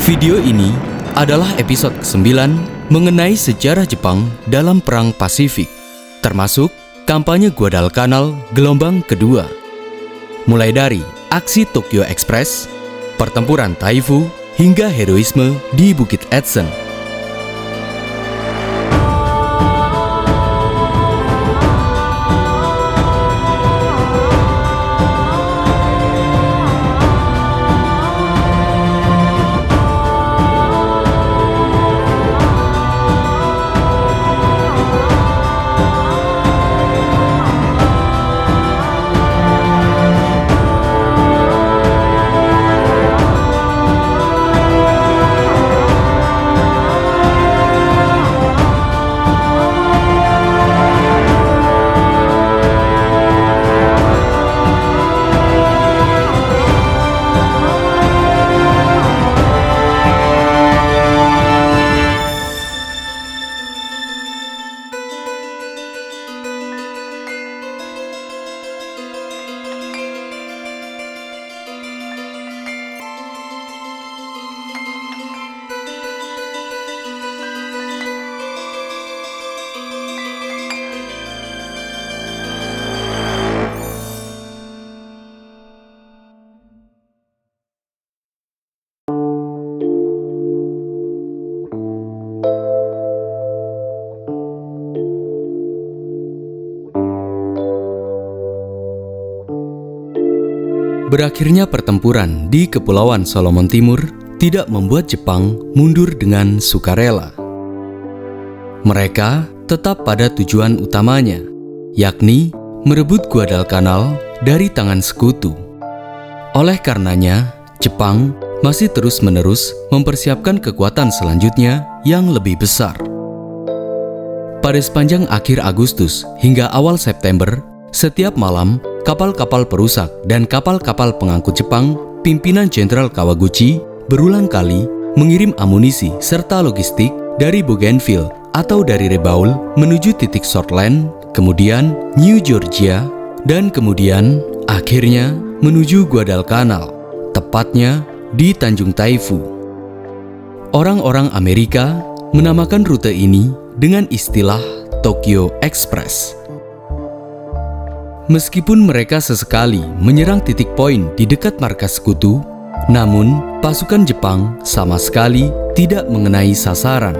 Video ini adalah episode ke-9 mengenai sejarah Jepang dalam Perang Pasifik, termasuk kampanye Guadalcanal gelombang kedua. Mulai dari aksi Tokyo Express, pertempuran Taifu, hingga heroisme di Bukit Edson. Berakhirnya pertempuran di Kepulauan Solomon Timur tidak membuat Jepang mundur dengan sukarela. Mereka tetap pada tujuan utamanya, yakni merebut Guadalcanal dari tangan sekutu. Oleh karenanya, Jepang masih terus-menerus mempersiapkan kekuatan selanjutnya yang lebih besar. Pada sepanjang akhir Agustus hingga awal September, setiap malam, kapal-kapal perusak dan kapal-kapal pengangkut Jepang, pimpinan Jenderal Kawaguchi, berulang kali mengirim amunisi serta logistik dari Bougainville atau dari Rebaul menuju titik Shortland, kemudian New Georgia, dan kemudian akhirnya menuju Guadalcanal, tepatnya di Tanjung Taifu. Orang-orang Amerika menamakan rute ini dengan istilah Tokyo Express. Meskipun mereka sesekali menyerang titik poin di dekat markas sekutu, namun pasukan Jepang sama sekali tidak mengenai sasaran.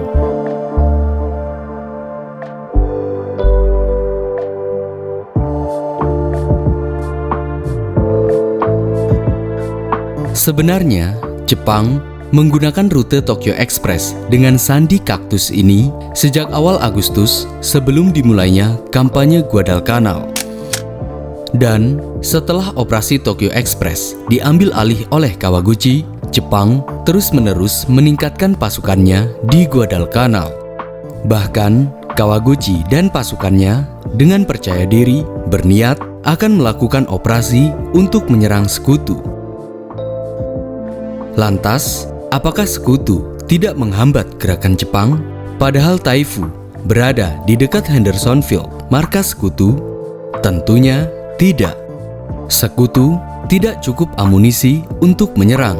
Sebenarnya, Jepang menggunakan rute Tokyo Express dengan sandi kaktus ini sejak awal Agustus sebelum dimulainya kampanye Guadalcanal. Dan setelah operasi Tokyo Express diambil alih oleh Kawaguchi, Jepang terus-menerus meningkatkan pasukannya di Guadalcanal. Bahkan, Kawaguchi dan pasukannya dengan percaya diri berniat akan melakukan operasi untuk menyerang sekutu. Lantas, apakah sekutu tidak menghambat gerakan Jepang? Padahal Taifu berada di dekat Hendersonville, markas sekutu? Tentunya tidak. Sekutu tidak cukup amunisi untuk menyerang.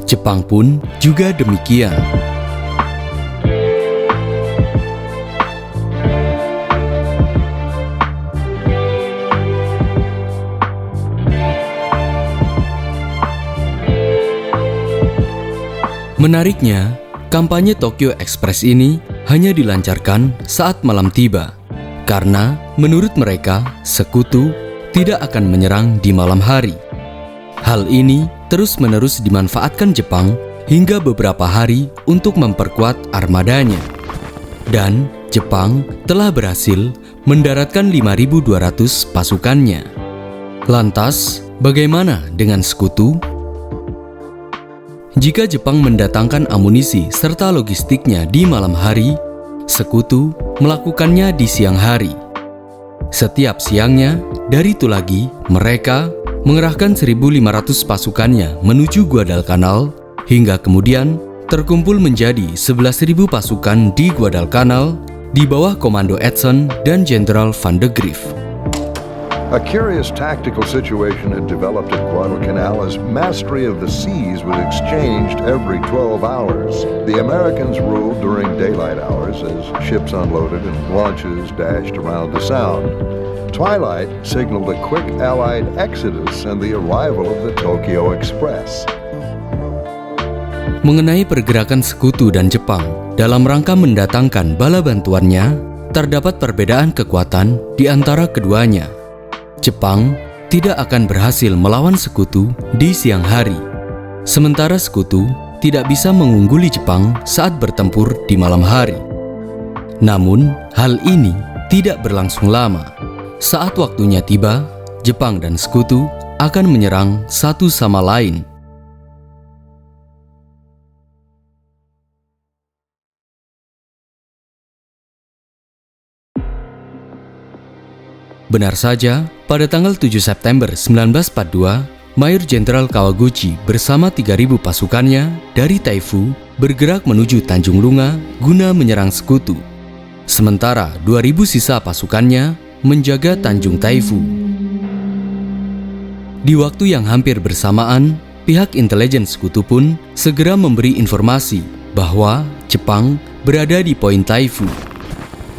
Jepang pun juga demikian. Menariknya, kampanye Tokyo Express ini hanya dilancarkan saat malam tiba, karena menurut mereka, sekutu tidak akan menyerang di malam hari. Hal ini terus-menerus dimanfaatkan Jepang hingga beberapa hari untuk memperkuat armadanya. Dan Jepang telah berhasil mendaratkan 5.200 pasukannya. Lantas, bagaimana dengan sekutu? Jika Jepang mendatangkan amunisi serta logistiknya di malam hari, sekutu melakukannya di siang hari. Setiap siangnya, dari Tulagi, mereka mengerahkan 1.500 pasukannya menuju Guadalcanal, hingga kemudian terkumpul menjadi 11.000 pasukan di Guadalcanal di bawah komando Edson dan Jenderal Van de Grief. A curious tactical situation had developed at Guadalcanal as mastery of the seas was exchanged every 12 hours. The Americans ruled during daylight hours as ships unloaded and launches dashed around the Sound. Twilight signaled a quick Allied exodus and the arrival of the Tokyo Express. Mengenai pergerakan sekutu dan Jepang dalam rangka mendatangkan bala bantuannya, terdapat perbedaan kekuatan di antara keduanya. Jepang tidak akan berhasil melawan sekutu di siang hari, sementara sekutu tidak bisa mengungguli Jepang saat bertempur di malam hari. Namun, hal ini tidak berlangsung lama. Saat waktunya tiba, Jepang dan sekutu akan menyerang satu sama lain. Benar saja, pada tanggal 7 September 1942, Mayor Jenderal Kawaguchi bersama 3.000 pasukannya dari Taifu bergerak menuju Tanjung Lunga guna menyerang sekutu. Sementara 2.000 sisa pasukannya menjaga Tanjung Taifu. Di waktu yang hampir bersamaan, pihak intelijen sekutu pun segera memberi informasi bahwa Jepang berada di Poin Taifu.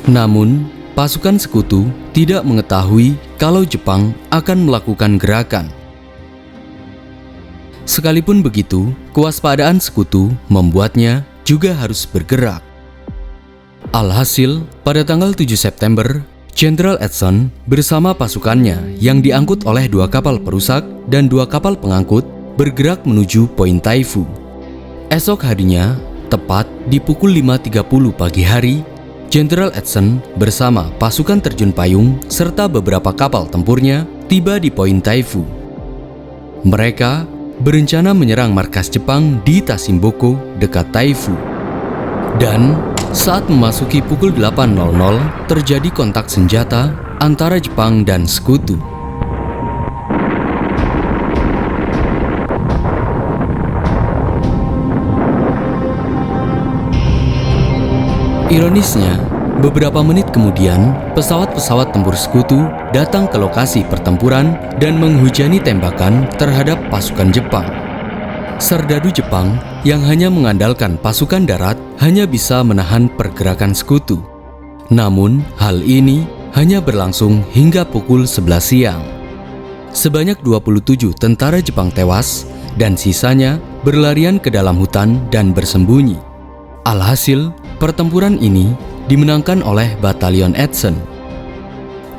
Namun, pasukan sekutu tidak mengetahui kalau Jepang akan melakukan gerakan. Sekalipun begitu, kewaspadaan sekutu membuatnya juga harus bergerak. Alhasil, pada tanggal 7 September, Jenderal Edson bersama pasukannya yang diangkut oleh 2 kapal perusak dan 2 kapal pengangkut bergerak menuju Poin Taifu. Esok harinya, tepat di pukul 5.30 pagi hari, Jenderal Edson bersama pasukan terjun payung serta beberapa kapal tempurnya tiba di Poin Taifu. Mereka berencana menyerang markas Jepang di Tashimboko dekat Taifu. Dan saat memasuki pukul 8.00 terjadi kontak senjata antara Jepang dan sekutu. Ironisnya, beberapa menit kemudian, pesawat-pesawat tempur sekutu datang ke lokasi pertempuran dan menghujani tembakan terhadap pasukan Jepang. Serdadu Jepang yang hanya mengandalkan pasukan darat hanya bisa menahan pergerakan sekutu. Namun, hal ini hanya berlangsung hingga pukul 11 siang. Sebanyak 27 tentara Jepang tewas dan sisanya berlarian ke dalam hutan dan bersembunyi. Alhasil, pertempuran ini dimenangkan oleh Batalion Edson.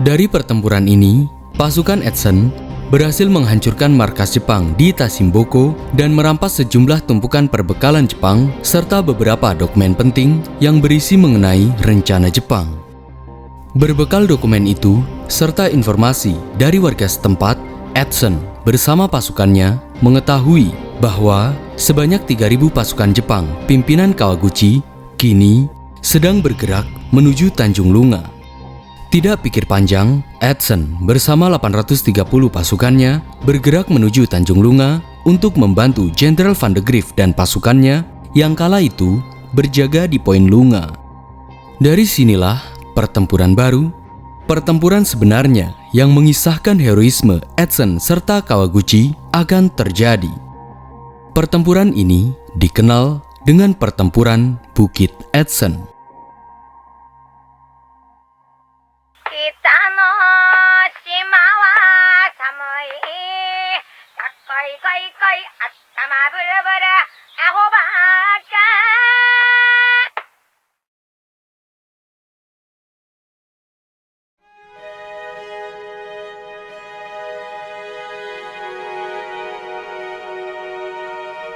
Dari pertempuran ini, pasukan Edson berhasil menghancurkan markas Jepang di Tashimboko dan merampas sejumlah tumpukan perbekalan Jepang serta beberapa dokumen penting yang berisi mengenai rencana Jepang. Berbekal dokumen itu serta informasi dari warga setempat, Edson bersama pasukannya mengetahui bahwa sebanyak 3.000 pasukan Jepang pimpinan Kawaguchi kini sedang bergerak menuju Tanjung Lunga. Tidak pikir panjang, Edson bersama 830 pasukannya bergerak menuju Tanjung Lunga untuk membantu Jenderal Van de Grief dan pasukannya yang kala itu berjaga di Poin Lunga. Dari sinilah pertempuran baru, pertempuran sebenarnya yang mengisahkan heroisme Edson serta Kawaguchi akan terjadi. Pertempuran ini dikenal dengan Pertempuran Bukit Edson.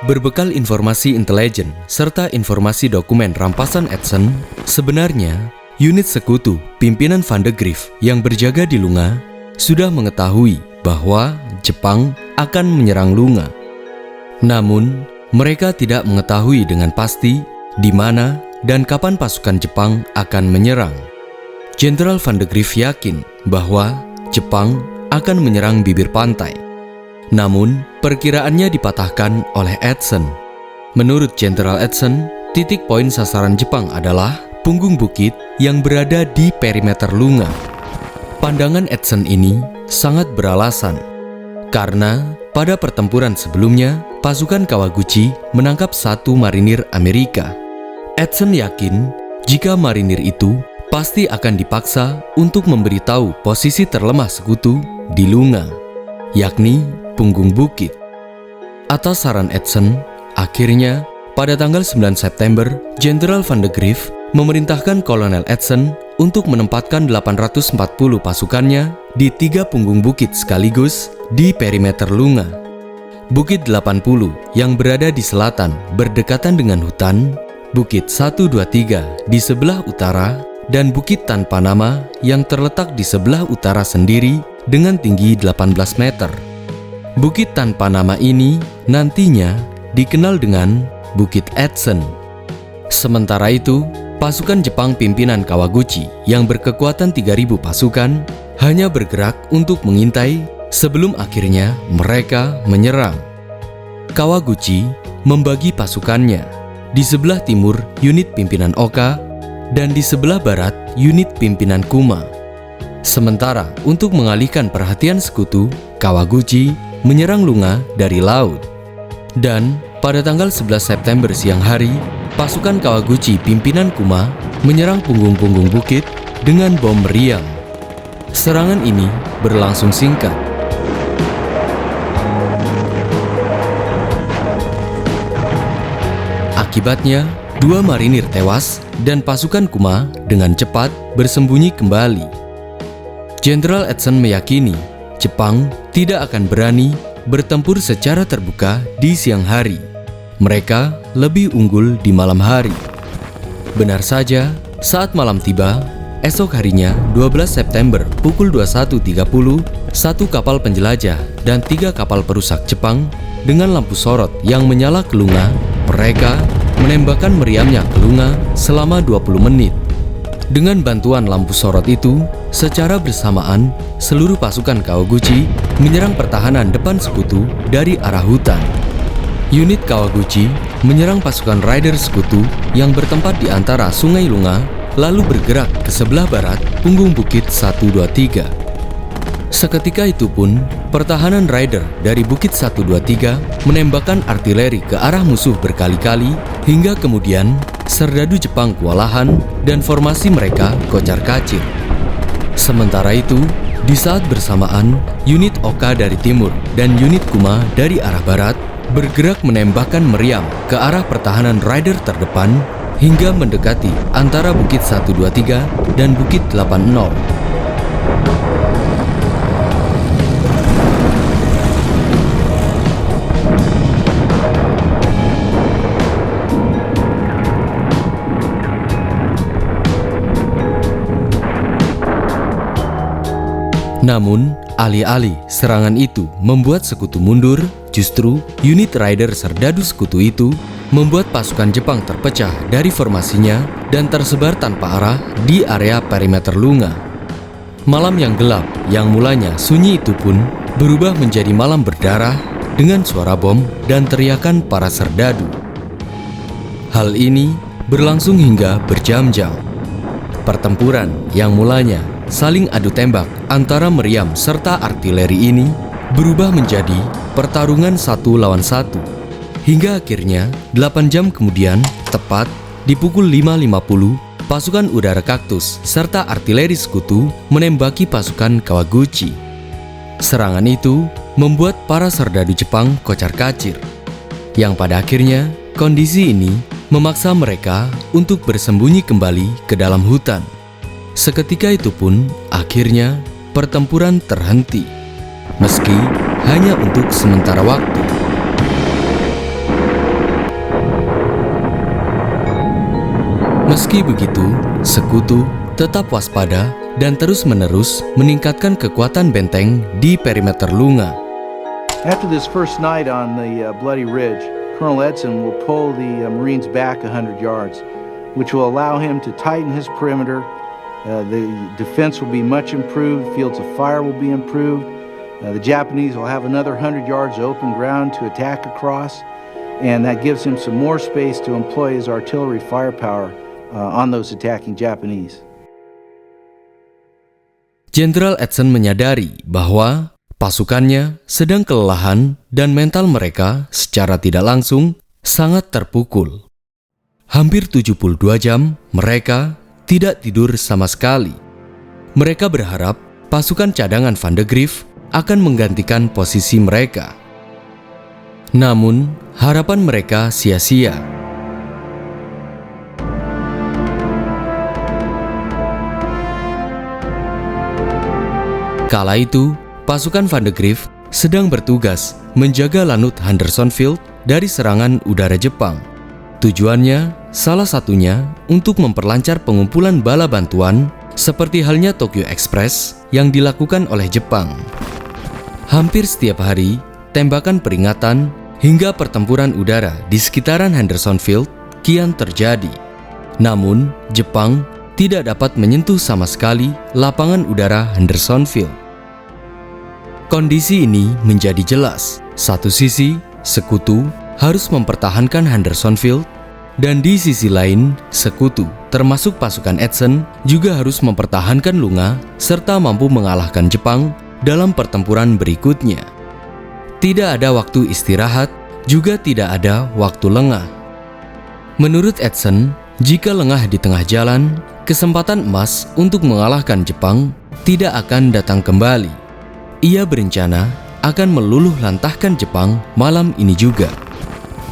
Berbekal informasi intelijen serta informasi dokumen rampasan Edson, sebenarnya unit sekutu pimpinan Van de Grief yang berjaga di Lunga sudah mengetahui bahwa Jepang akan menyerang Lunga. Namun, mereka tidak mengetahui dengan pasti di mana dan kapan pasukan Jepang akan menyerang. Jenderal Van de Grief yakin bahwa Jepang akan menyerang bibir pantai. Namun, perkiraannya dipatahkan oleh Edson. Menurut Jenderal Edson, titik poin sasaran Jepang adalah punggung bukit yang berada di perimeter Lunga. Pandangan Edson ini sangat beralasan. Karena pada pertempuran sebelumnya, pasukan Kawaguchi menangkap satu marinir Amerika. Edson yakin jika marinir itu pasti akan dipaksa untuk memberitahu posisi terlemah sekutu di Lunga, yakni punggung bukit. Atas saran Edson, akhirnya pada tanggal 9 September, Jenderal Van de Grief memerintahkan Kolonel Edson untuk menempatkan 840 pasukannya di 3 punggung bukit sekaligus di perimeter Lunga. Bukit 80 yang berada di selatan berdekatan dengan hutan, Bukit 123 di sebelah utara, dan Bukit Tanpa Nama yang terletak di sebelah utara sendiri dengan tinggi 18 meter. Bukit Tanpa Nama ini nantinya dikenal dengan Bukit Edson. Sementara itu, pasukan Jepang pimpinan Kawaguchi yang berkekuatan 3.000 pasukan hanya bergerak untuk mengintai sebelum akhirnya mereka menyerang. Kawaguchi membagi pasukannya. Di sebelah timur unit pimpinan Oka dan di sebelah barat unit pimpinan Kuma. Sementara untuk mengalihkan perhatian sekutu, Kawaguchi menyerang Lunga dari laut. Dan pada tanggal 11 September siang hari, pasukan Kawaguchi pimpinan Kuma menyerang punggung-punggung bukit dengan bom meriam. Serangan ini berlangsung singkat. Akibatnya, 2 marinir tewas dan pasukan Kuma dengan cepat bersembunyi kembali. Jenderal Edson meyakini Jepang tidak akan berani bertempur secara terbuka di siang hari. Mereka lebih unggul di malam hari. Benar saja, saat malam tiba, esok harinya 12 September pukul 21.30, 1 kapal penjelajah dan 3 kapal perusak Jepang dengan lampu sorot yang menyala ke Lunga, mereka menembakkan meriamnya ke Lunga selama 20 menit. Dengan bantuan lampu sorot itu, secara bersamaan seluruh pasukan Kawaguchi menyerang pertahanan depan sekutu dari arah hutan. Unit Kawaguchi menyerang pasukan Rider sekutu yang bertempat di antara Sungai Lunga, lalu bergerak ke sebelah barat punggung Bukit 123. Seketika itu pun, pertahanan Rider dari Bukit 123 menembakkan artileri ke arah musuh berkali-kali hingga kemudian serdadu Jepang kewalahan dan formasi mereka kocar-kacir. Sementara itu, di saat bersamaan, unit Oka dari timur dan unit Kuma dari arah barat bergerak menembakkan meriam ke arah pertahanan Rider terdepan hingga mendekati antara Bukit 123 dan Bukit 80. Namun, alih-alih serangan itu membuat sekutu mundur, justru unit Rider serdadu sekutu itu membuat pasukan Jepang terpecah dari formasinya dan tersebar tanpa arah di area perimeter Lunga. Malam yang gelap yang mulanya sunyi itu pun berubah menjadi malam berdarah dengan suara bom dan teriakan para serdadu. Hal ini berlangsung hingga berjam-jam. Pertempuran yang mulanya saling adu tembak antara meriam serta artileri ini berubah menjadi pertarungan 1 lawan 1. Hingga akhirnya 8 jam kemudian, tepat di pukul 5.50, pasukan udara Kaktus serta artileri sekutu menembaki pasukan Kawaguchi. Serangan itu membuat para serdadu Jepang kocar-kacir, yang pada akhirnya kondisi ini memaksa mereka untuk bersembunyi kembali ke dalam hutan. Seketika itu pun, akhirnya pertempuran terhenti, meski hanya untuk sementara waktu. Meski begitu, sekutu tetap waspada dan terus-menerus meningkatkan kekuatan benteng di perimeter Lunga. After this first night on the Bloody Ridge, Colonel Edson will pull the Marines back 100 yards, which will allow him to tighten his perimeter. The defense will be much improved, fields of fire will be improved. The Japanese will have another 100 yards of open ground to attack across, and that gives him some more space to employ his artillery firepower on those attacking Japanese. Jenderal Edson menyadari bahwa pasukannya sedang kelelahan dan mental mereka secara tidak langsung sangat terpukul. Hampir 72 jam mereka tidak tidur sama sekali. Mereka berharap pasukan cadangan Van de Grief akan menggantikan posisi mereka. Namun, harapan mereka sia-sia. Kala itu, pasukan Van de Grief sedang bertugas menjaga lanut Hendersonville dari serangan udara Jepang. Tujuannya salah satunya untuk memperlancar pengumpulan bala bantuan seperti halnya Tokyo Express yang dilakukan oleh Jepang. Hampir setiap hari, tembakan peringatan hingga pertempuran udara di sekitaran Hendersonville kian terjadi. Namun, Jepang tidak dapat menyentuh sama sekali lapangan udara Hendersonville. Kondisi ini menjadi jelas. Satu sisi, sekutu harus mempertahankan Hendersonville, dan di sisi lain, sekutu termasuk pasukan Edson juga harus mempertahankan Lunga serta mampu mengalahkan Jepang dalam pertempuran berikutnya. Tidak ada waktu istirahat, juga tidak ada waktu lengah. Menurut Edson, jika lengah di tengah jalan, kesempatan emas untuk mengalahkan Jepang tidak akan datang kembali. Ia berencana akan meluluh lantahkan Jepang malam ini juga.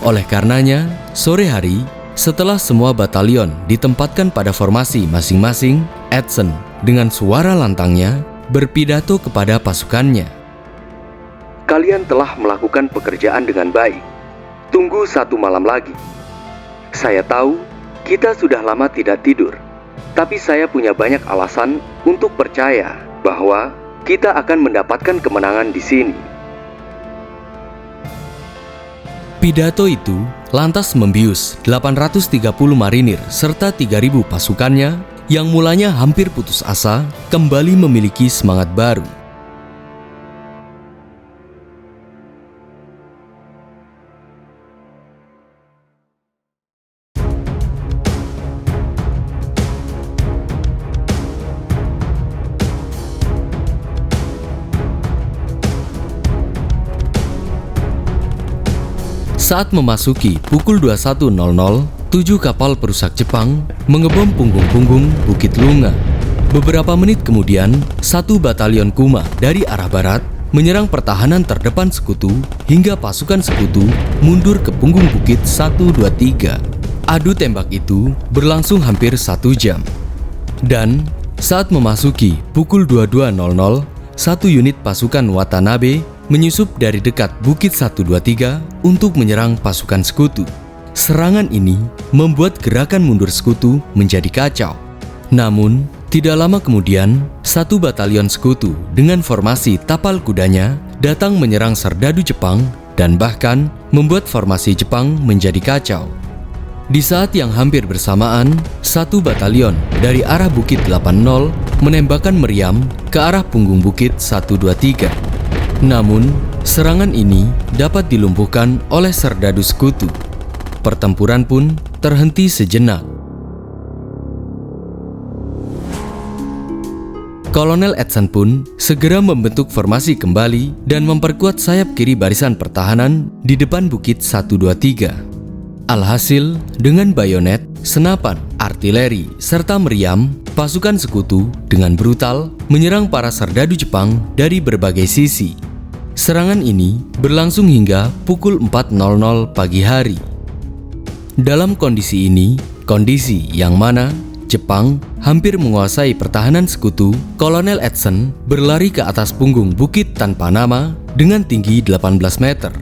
Oleh karenanya, sore hari, setelah semua batalion ditempatkan pada formasi masing-masing, Edson dengan suara lantangnya berpidato kepada pasukannya. Kalian telah melakukan pekerjaan dengan baik. Tunggu 1 malam lagi. Saya tahu kita sudah lama tidak tidur, tapi saya punya banyak alasan untuk percaya bahwa kita akan mendapatkan kemenangan di sini. Pidato itu lantas membius 830 marinir serta 3.000 pasukannya yang mulanya hampir putus asa kembali memiliki semangat baru. Saat memasuki pukul 21.00, 7 kapal perusak Jepang mengebom punggung-punggung Bukit Lunga. Beberapa menit kemudian, 1 batalion Kuma dari arah barat menyerang pertahanan terdepan sekutu hingga pasukan sekutu mundur ke punggung Bukit 123. Adu tembak itu berlangsung hampir 1 jam. Dan saat memasuki pukul 22.00, 1 unit pasukan Watanabe menyusup dari dekat Bukit 123 untuk menyerang pasukan sekutu. Serangan ini membuat gerakan mundur sekutu menjadi kacau. Namun, tidak lama kemudian, 1 batalion sekutu dengan formasi tapal kudanya datang menyerang serdadu Jepang dan bahkan membuat formasi Jepang menjadi kacau. Di saat yang hampir bersamaan, 1 batalion dari arah Bukit 80 menembakkan meriam ke arah punggung Bukit 123. Namun, serangan ini dapat dilumpuhkan oleh serdadu sekutu. Pertempuran pun terhenti sejenak. Kolonel Edson pun segera membentuk formasi kembali dan memperkuat sayap kiri barisan pertahanan di depan Bukit 123. Alhasil, dengan bayonet, senapan, artileri, serta meriam, pasukan sekutu dengan brutal menyerang para serdadu Jepang dari berbagai sisi. Serangan ini berlangsung hingga pukul 4.00 pagi hari. Dalam kondisi ini, kondisi yang mana Jepang hampir menguasai pertahanan sekutu, Kolonel Edson berlari ke atas punggung bukit tanpa nama dengan tinggi 18 meter.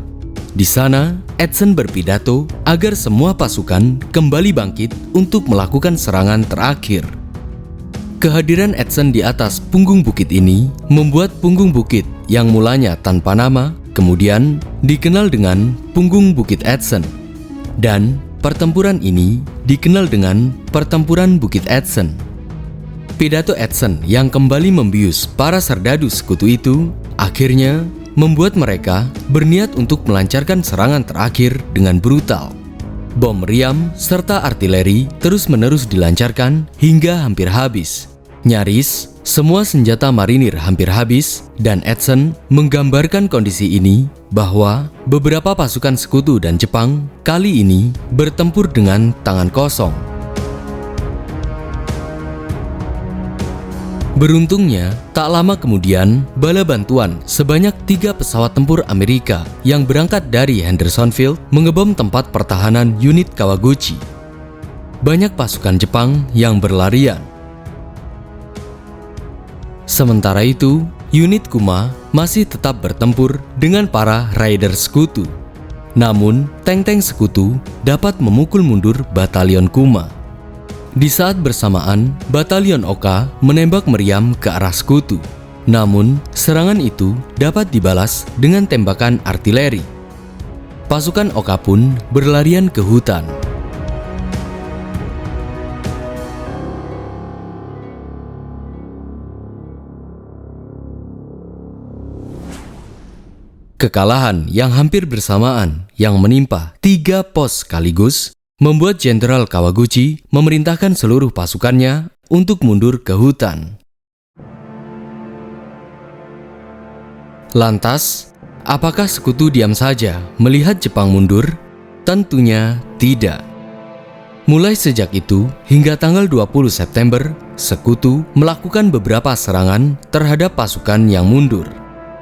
Di sana, Edson berpidato agar semua pasukan kembali bangkit untuk melakukan serangan terakhir. Kehadiran Edson di atas punggung bukit ini membuat punggung bukit yang mulanya tanpa nama kemudian dikenal dengan punggung Bukit Edson. Dan pertempuran ini dikenal dengan Pertempuran Bukit Edson. Pidato Edson yang kembali membius para serdadu sekutu itu akhirnya membuat mereka berniat untuk melancarkan serangan terakhir dengan brutal. Bom meriam serta artileri terus-menerus dilancarkan hingga hampir habis. Nyaris Semua senjata marinir hampir habis dan Edson menggambarkan kondisi ini bahwa beberapa pasukan sekutu dan Jepang kali ini bertempur dengan tangan kosong. Beruntungnya, tak lama kemudian bala bantuan sebanyak 3 pesawat tempur Amerika yang berangkat dari Hendersonville mengebom tempat pertahanan unit Kawaguchi. Banyak pasukan Jepang yang berlarian. Sementara itu, unit Kuma masih tetap bertempur dengan para Raider sekutu. Namun, tank-tank sekutu dapat memukul mundur batalion Kuma. Di saat bersamaan, batalion Oka menembak meriam ke arah sekutu. Namun, serangan itu dapat dibalas dengan tembakan artileri. Pasukan Oka pun berlarian ke hutan. Kekalahan yang hampir bersamaan yang menimpa 3 pos sekaligus membuat Jenderal Kawaguchi memerintahkan seluruh pasukannya untuk mundur ke hutan. Lantas, apakah sekutu diam saja melihat Jepang mundur? Tentunya tidak. Mulai sejak itu, hingga tanggal 20 September, sekutu melakukan beberapa serangan terhadap pasukan yang mundur.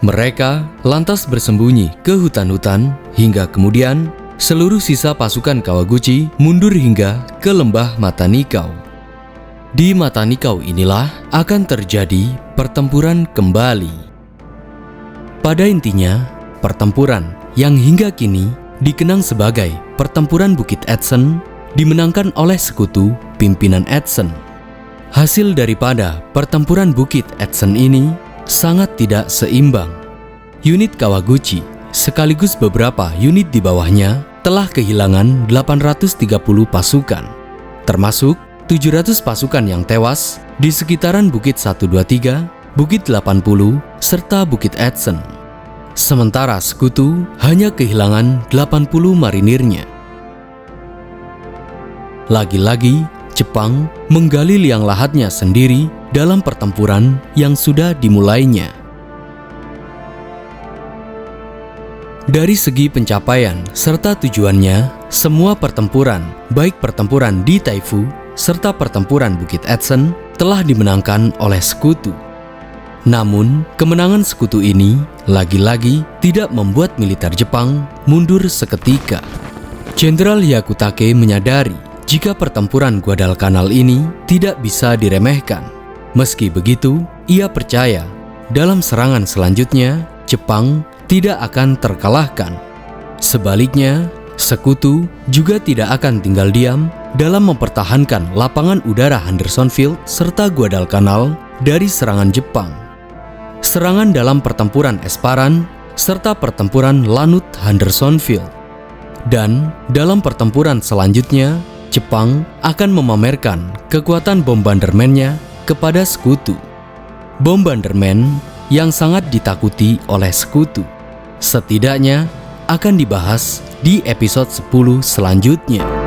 Mereka lantas bersembunyi ke hutan-hutan hingga kemudian seluruh sisa pasukan Kawaguchi mundur hingga ke lembah Matanikau. Di Matanikau inilah akan terjadi pertempuran kembali. Pada intinya, pertempuran yang hingga kini dikenang sebagai Pertempuran Bukit Edson dimenangkan oleh sekutu pimpinan Edson. Hasil daripada pertempuran Bukit Edson ini sangat tidak seimbang. Unit Kawaguchi sekaligus beberapa unit di bawahnya telah kehilangan 830 pasukan, termasuk 700 pasukan yang tewas di sekitaran Bukit 123, Bukit 80, serta Bukit Edson. Sementara sekutu hanya kehilangan 80 marinirnya. Lagi-lagi, Jepang menggali liang lahatnya sendiri dalam pertempuran yang sudah dimulainya. Dari segi pencapaian serta tujuannya, semua pertempuran, baik pertempuran di Taifu serta pertempuran Bukit Edson, telah dimenangkan oleh sekutu. Namun, kemenangan sekutu ini lagi-lagi tidak membuat militer Jepang mundur seketika. Jenderal Hyakutake menyadari jika pertempuran Guadalcanal ini tidak bisa diremehkan. Meski begitu, ia percaya dalam serangan selanjutnya, Jepang tidak akan terkalahkan. Sebaliknya, sekutu juga tidak akan tinggal diam dalam mempertahankan lapangan udara Hendersonville serta Guadalcanal dari serangan Jepang. Serangan dalam pertempuran Esparan serta pertempuran Lanut-Hendersonville. Dan dalam pertempuran selanjutnya, Jepang akan memamerkan kekuatan bombardermennya kepada sekutu. Bombardermen yang sangat ditakuti oleh sekutu. Setidaknya akan dibahas di episode 10 selanjutnya.